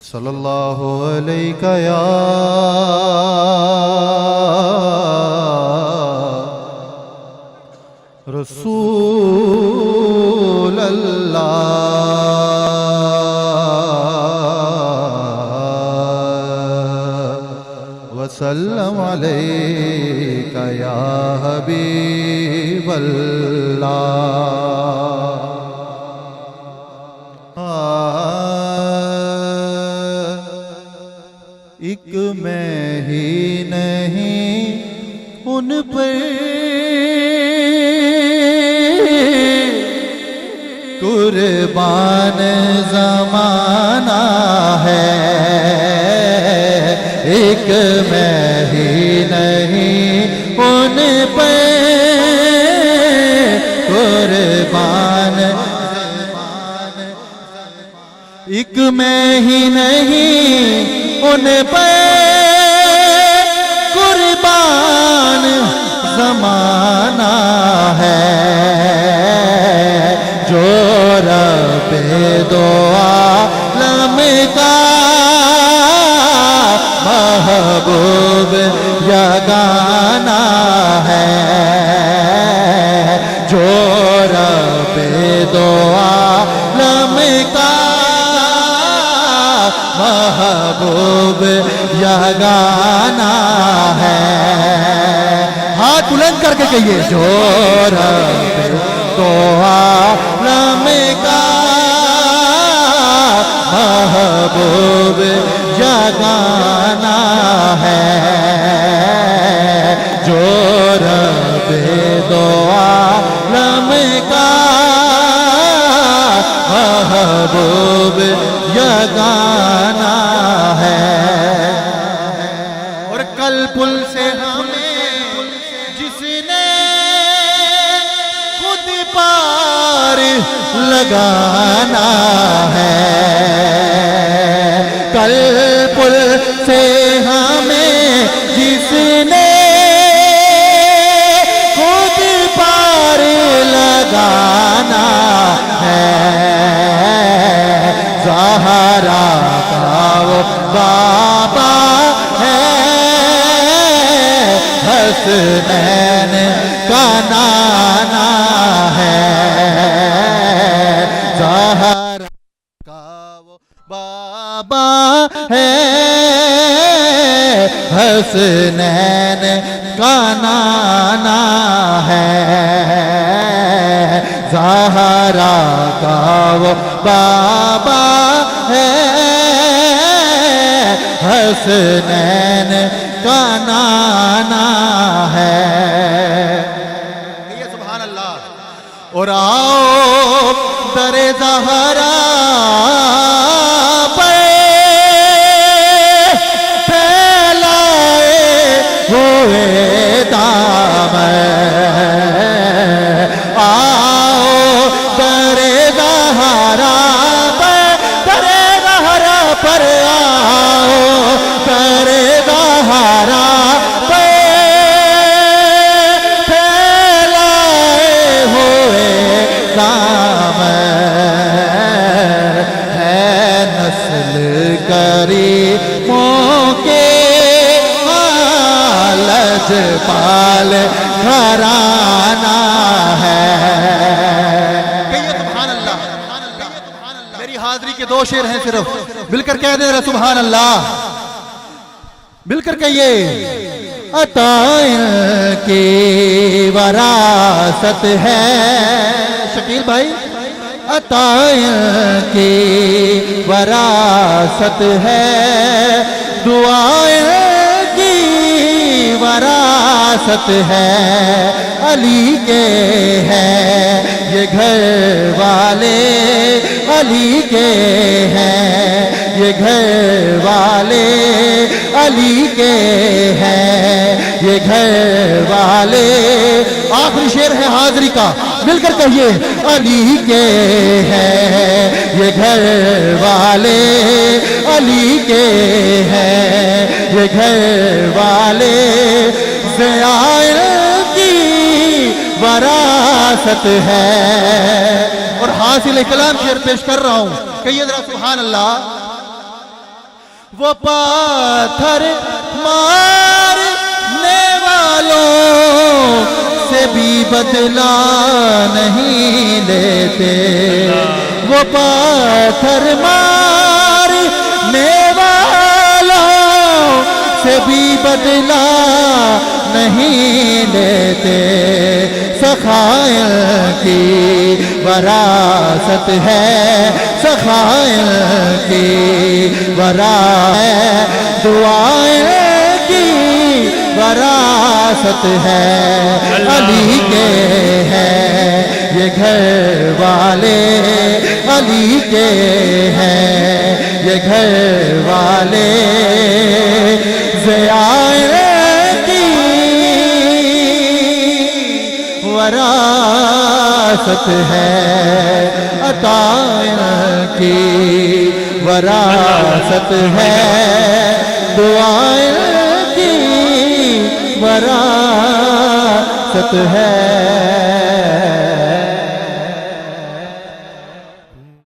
صلی اللہ علیہ یا رسول اللہ وسلم علیک یا حبیب اللہ۔ ایک میں ہی نہیں ان پر قربان زمانہ ہے، ایک میں ہی نہیں ان پر قربان، ایک میں ہی نہیں ان پہ قربان زمانہ ہے، جو رب دو عالم کا محبوب یگانہ ہے، جو رب دو عالم کا محبوب یگانہ ہے۔ ہاتھ بلند کر کے کہیے، جو رب دو عالم کا محبوب یگانہ ہے، جو رب دو عالم کا محبوب یگانہ ہے۔ اور کل پل سے ہمیں جس نے خود پار لگانا ہے، کل پل سے ہمیں جس نے خود پار لگانا ہے، زہرا کا وہ بابا ہے، حسنین کا نانا ہے، زہرا کا وہ بابا ہے، حسنین کا نانا ہے، زہرا کا وہ بابا ہے، حسنین کا نانا ہے۔ یہ سبحان اللہ۔ اور آؤ در زہرا پہ پھیلائے ہوئے دامن، آؤ در زہرا پہ، در زہرا پر آؤ، در زہرا پہ پھیلائے ہوئے دامن، ہے نسل کریموں کے لجپال گھرانہ ہے۔ کہیے سبحان اللہ۔ میری حاضری کے دو شعر ہیں صرف، مل کر کہہ دیں سبحان اللہ، مل کر کہیے۔ عطائیں کی وراثت ہے، شکیل بھائی، عطائیں کی وراثت ہے، دعائیں کی وراثت ہے، علی کے ہیں یہ گھر والے، علی کے ہیں یہ گھر والے، علی کے ہیں یہ گھر والے۔ آخری شعر ہے حاضری کا، مل کر کہیے، علی کے ہیں یہ گھر والے، علی کے ہیں یہ گھر والے، ضیاء کی وراثت ہے۔ اور حاصل کلام شعر پیش کر رہا ہوں، کہیے ذرا سبحان اللہ۔ وہ پاتھر مارنے والوں سے بھی بدلہ نہیں لیتے، وہ پاتھر مارنے والوں سے بھی بدلہ نہیں لیتے، سخائر کی وراثت ہے، سخائر کی وراثت ہے، دعائیں کی وراثت ہے، علی کے ہیں یہ گھر والے، علی کے ہیں یہ گھر والے، ضیاء کی وراثت ہے، عطاء کی وراثت ہے، دعائیں کی وراثت ہے۔